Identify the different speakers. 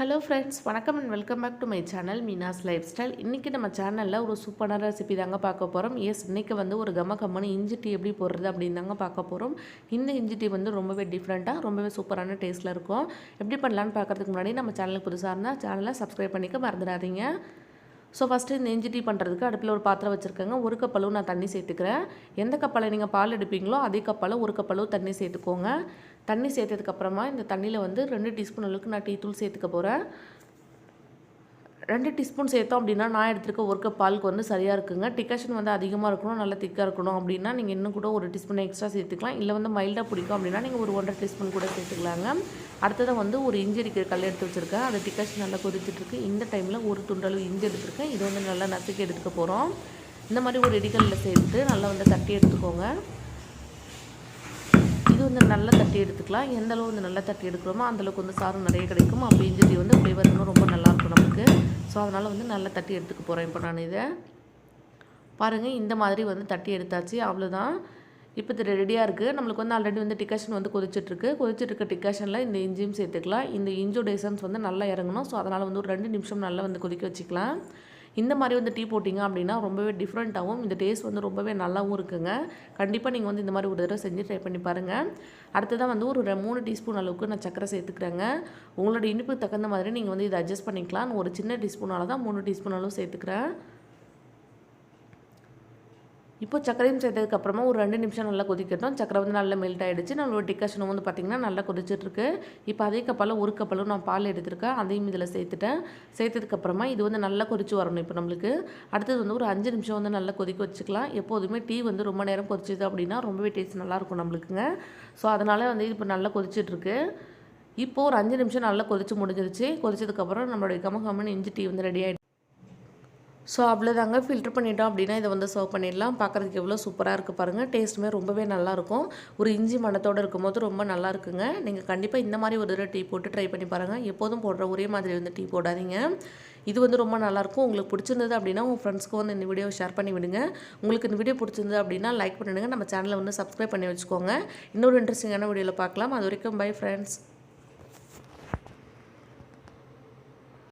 Speaker 1: Hello friends, வணக்கம் and welcome back to my channel Meena's lifestyle. இன்றைக்கி நம்ம சேனலில் ஒரு சூப்பரான ரெசிபி தாங்க பார்க்க போகிறோம். இன்றைக்கி வந்து ஒரு கம்மன்னு இஞ்சி டீ எப்படி போடுறது அப்படின்னு தாங்க பார்க்க போகிறோம். இந்த இஞ்சி டீ வந்து ரொம்பவே டிஃப்ரெண்ட்டாக ரொம்பவே சூப்பரான டேஸ்ட்டில் இருக்கும். எப்படி பண்ணலான்னு பார்க்குறதுக்கு முன்னாடி நம்ம சேனலுக்கு புதுசாக இருந்தால் சேனலை சப்ஸ்கிரைப் பண்ணிக்க மறந்துடாதீங்க. ஸோ ஃபஸ்ட்டு இந்த இஞ்சி டீ பண்ணுறதுக்கு அடுப்பில் ஒரு பாத்திரம் வச்சுருக்கேங்க. ஒரு கப்பளவு நான் தண்ணி சேர்த்துக்கிறேன். எந்த கப்பால் நீங்கள் பால் எடுப்பீங்களோ அதே கப்பால் ஒரு கப்பளவு தண்ணி சேர்த்துக்கோங்க. தண்ணி சேர்த்ததுக்கப்புறமா இந்த தண்ணியில் வந்து 2 டீஸ்பூன் அளவுக்கு நான் டீ தூள் சேர்த்துக்க போகிறேன். 2 டீஸ்பூன் சேர்த்தோம் அப்படின்னா நான் எடுத்துருக்க ஒரு கப் பாலுக்கு வந்து சரியாக இருக்குங்க. டிகாஷன் வந்து அதிகமாக இருக்கணும், நல்லா திக்காக இருக்கணும் அப்படின்னா நீங்கள் இன்னும் கூட ஒரு டீஸ்பூன் எக்ஸ்ட்ரா சேர்த்துக்கலாம். இல்லை வந்து மைல்டாக பிடிக்கும் அப்படின்னா நீங்கள் ஒரு 1.5 டீஸ்பூன் கூட சேர்த்துக்கலாங்க. அடுத்ததாக வந்து ஒரு இஞ்சி இருக்கிற கல் எடுத்து வச்சுருக்கேன். அது டிகாஷன் நல்லா கொதிச்சிட்ருக்கு. இந்த டைமில் ஒரு துண்டளவு இஞ்சி எடுத்துருக்கேன். இது வந்து நல்லா நசுக்கி எடுத்துக்க போகிறோம். இந்த மாதிரி ஒரு இடிகளில் சேர்த்து நல்லா வந்து தட்டி எடுத்துக்கோங்க. இது வந்து நல்லா தட்டி எடுத்துக்கலாம். எந்த அளவு வந்து நல்லா தட்டி எடுக்கிறோமோ அந்தளவுக்கு வந்து சாரம் நிறைய கிடைக்கும். அப்போ இஞ்சி டீ வந்து ஃப்ளேவர் இன்னும் ரொம்ப நல்லாயிருக்கும் நமக்கு. ஸோ அதனால் வந்து நல்லா தட்டி எடுத்துக்க போகிறேன். இப்போ நான் இதை பாருங்கள், இந்த மாதிரி வந்து தட்டி எடுத்தாச்சு. அவ்வளோதான். இப்போ இது ரெடியாக இருக்குது. நம்மளுக்கு வந்து ஆல்ரெடி வந்து டிகாஷன் வந்து கொதிச்சிட்ருக்க டிகாஷனில் இந்த இஞ்சியும் சேர்த்துக்கலாம். இந்த இஞ்சோட எசன்ஸ் வந்து நல்லா இறங்கணும். ஸோ அதனால் வந்து ஒரு 2 நிமிஷம் நல்லா வந்து கொதிக்க வச்சுக்கலாம். இந்த மாதிரி வந்து டீ போட்டிங்க அப்படின்னா ரொம்பவே டிஃப்ரெண்ட்டாகவும் இந்த டேஸ்ட் வந்து ரொம்பவே நல்லாவும் இருக்குங்க. கண்டிப்பாக நீங்கள் வந்து இந்த மாதிரி ஒரு தடவை செஞ்சு ட்ரை பண்ணி பாருங்கள். அடுத்ததான் வந்து ஒரு 3 டீஸ்பூன் அளவுக்கு நான் சக்கரை சேர்த்துக்கிறேங்க. உங்களோட இனிப்புக்கு தகுந்த மாதிரி நீங்கள் வந்து இதை அட்ஜஸ்ட் பண்ணிக்கலாம். ஒரு சின்ன டீஸ்பூனால் தான் 3 டீஸ்பூன் அளவு சேர்த்துக்கிறேன். இப்போ சக்கரையும் சேர்த்ததுக்கப்புறமா ஒரு 2 நிமிஷம் நல்லா கொதிக்கட்டும். சக்கரை வந்து நல்லா மெல்ட் ஆகிடுச்சு. நம்மளோட டிகாஷனும் வந்து பார்த்திங்கன்னா நல்லா கொதிச்சிட்ருக்கு. இப்போ அதே கப்பால் ஒரு கப்பலும் நான் பால் எடுத்துருக்கேன். அதையும் இதில் சேர்த்ததுக்கப்புறமா இது வந்து நல்லா கொதிச்சு வரணும். இப்போ நம்மளுக்கு அடுத்தது வந்து ஒரு 5 நிமிஷம் வந்து நல்லா கொதிக்க வச்சுக்கலாம். எப்போதுமே டீ வந்து ரொம்ப நேரம் கொதிச்சுது அப்படின்னா ரொம்பவே டேஸ்ட் நல்லாயிருக்கும் நம்மளுக்குங்க. ஸோ அதனால் வந்து இப்போ நல்லா கொதிச்சிட்ருக்கு. இப்போது ஒரு 5 நிமிஷம் நல்லா கொதிச்சு முடிஞ்சிருச்சு. கொதிச்சதுக்கப்புறம் நம்மளுடைய கம்மன்னு இஞ்சி டீ வந்து ரெடி ஆகிடுச்சு. ஸோ அவ்வளோதாங்க. ஃபில்டர் பண்ணிட்டோம் அப்படின்னா இதை வந்து சர்வ் பண்ணிடலாம். பார்க்குறதுக்கு எவ்வளோ சூப்பராக இருக்குது பாருங்கள். டேஸ்ட்டுமே ரொம்பவே நல்லாயிருக்கும். ஒரு இஞ்சி மணத்தோடு இருக்கும்போது ரொம்ப நல்லா இருக்குங்க. நீங்கள் கண்டிப்பாக இந்த மாதிரி ஒரு தடவை டீ போட்டு ட்ரை பண்ணி பாருங்கள். எப்போதும் போடுற ஒரே மாதிரி வந்து டீ போடாதீங்க. இது வந்து ரொம்ப நல்லாயிருக்கும். உங்களுக்கு பிடிச்சிருந்தது அப்படின்னா உங்கள் ஃப்ரெண்ட்ஸ்க்கு வந்து இந்த வீடியோவை ஷேர் பண்ணி விடுங்க. உங்களுக்கு இந்த வீடியோ பிடிச்சிருந்தது அப்படின்னா லைக் பண்ணிவிடுங்க. நம்ம சேனலை வந்து சப்ஸ்கிரைப் பண்ணி வச்சுக்கோங்க. இன்னொரு இன்ட்ரெஸ்டிங்கான வீடியோவில் பார்க்கலாம். அது வரைக்கும் பை ஃப்ரெண்ட்ஸ்.